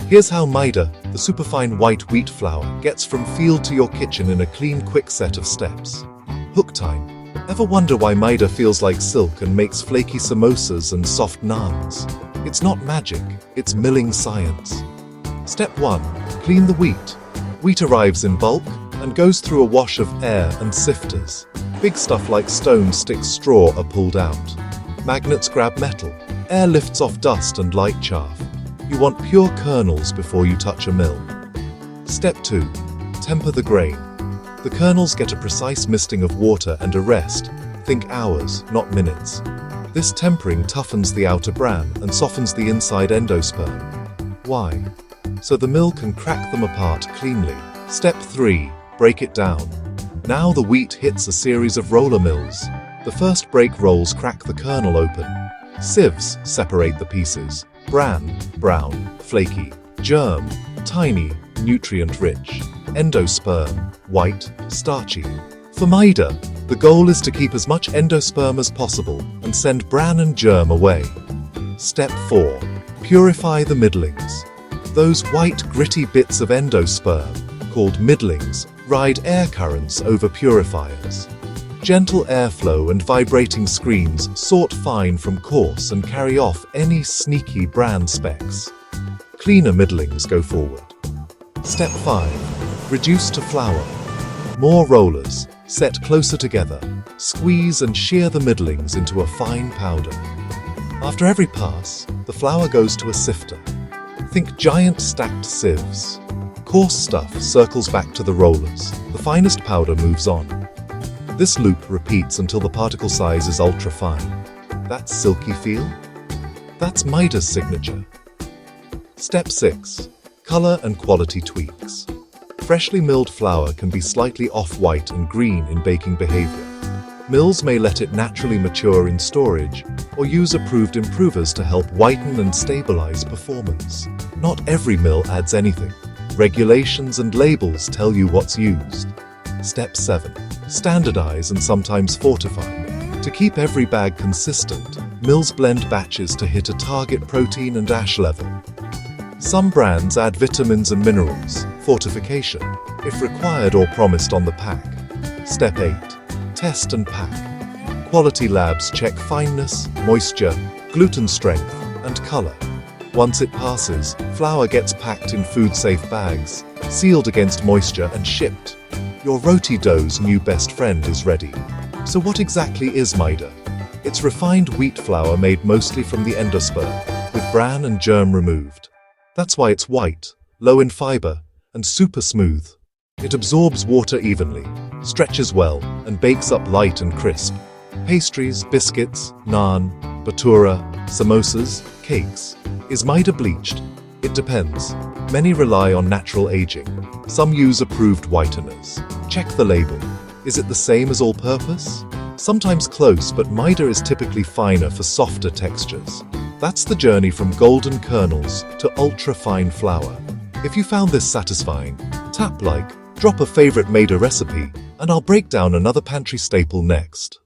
Here's how Maida, the superfine white wheat flour, gets from field to your kitchen in a clean, quick set of steps. Hook time. Ever wonder why Maida feels like silk and makes flaky samosas and soft naans? It's not magic, it's milling science. Step 1. Clean the wheat. Wheat arrives in bulk and goes through a wash of air and sifters. Big stuff like stones, sticks, straw are pulled out. Magnets grab metal. Air lifts off dust and light chaff. You want pure kernels before you touch a mill. Step 2. Temper the grain. The kernels get a precise misting of water and a rest. Think hours, not minutes. This tempering toughens the outer bran and softens the inside endosperm. Why? So the mill can crack them apart cleanly. Step 3. Break it down. Now the wheat hits a series of roller mills. The first break rolls crack the kernel open. Sieves separate the pieces. Bran, brown, flaky. Germ, tiny, nutrient-rich. Endosperm, white, starchy. For Maida, the goal is to keep as much endosperm as possible and send bran and germ away. Step 4. Purify the middlings. Those white, gritty bits of endosperm, called middlings, ride air currents over purifiers. Gentle airflow and vibrating screens sort fine from coarse and carry off any sneaky bran specks. Cleaner middlings go forward. Step 5. Reduce to flour. More rollers, set closer together. Squeeze and shear the middlings into a fine powder. After every pass, the flour goes to a sifter. Think giant stacked sieves. Coarse stuff circles back to the rollers. The finest powder moves on. This loop repeats until the particle size is ultra fine. That silky feel? That's Maida's signature. Step 6. Color and quality tweaks. Freshly milled flour can be slightly off-white and green in baking behavior. Mills may let it naturally mature in storage or use approved improvers to help whiten and stabilize performance. Not every mill adds anything. Regulations and labels tell you what's used. Step 7. Standardize and sometimes fortify. To keep every bag consistent, mills blend batches to hit a target protein and ash level. Some brands add vitamins and minerals, fortification, if required or promised on the pack. Step 8. Test and pack. Quality labs check fineness, moisture, gluten strength, and color. Once it passes, flour gets packed in food-safe bags, sealed against moisture and shipped. Your roti dough's new best friend is ready. So what exactly is Maida? It's refined wheat flour made mostly from the endosperm, with bran and germ removed. That's why it's white, low in fiber, and super smooth. It absorbs water evenly, stretches well, and bakes up light and crisp. Pastries, biscuits, naan, bhatura, samosas, cakes. Is Maida bleached? It depends. Many rely on natural aging. Some use approved whiteners. Check the label. Is it the same as all-purpose? Sometimes close, but Maida is typically finer for softer textures. That's the journey from golden kernels to ultra-fine flour. If you found this satisfying, tap like, drop a favorite Maida recipe, and I'll break down another pantry staple next.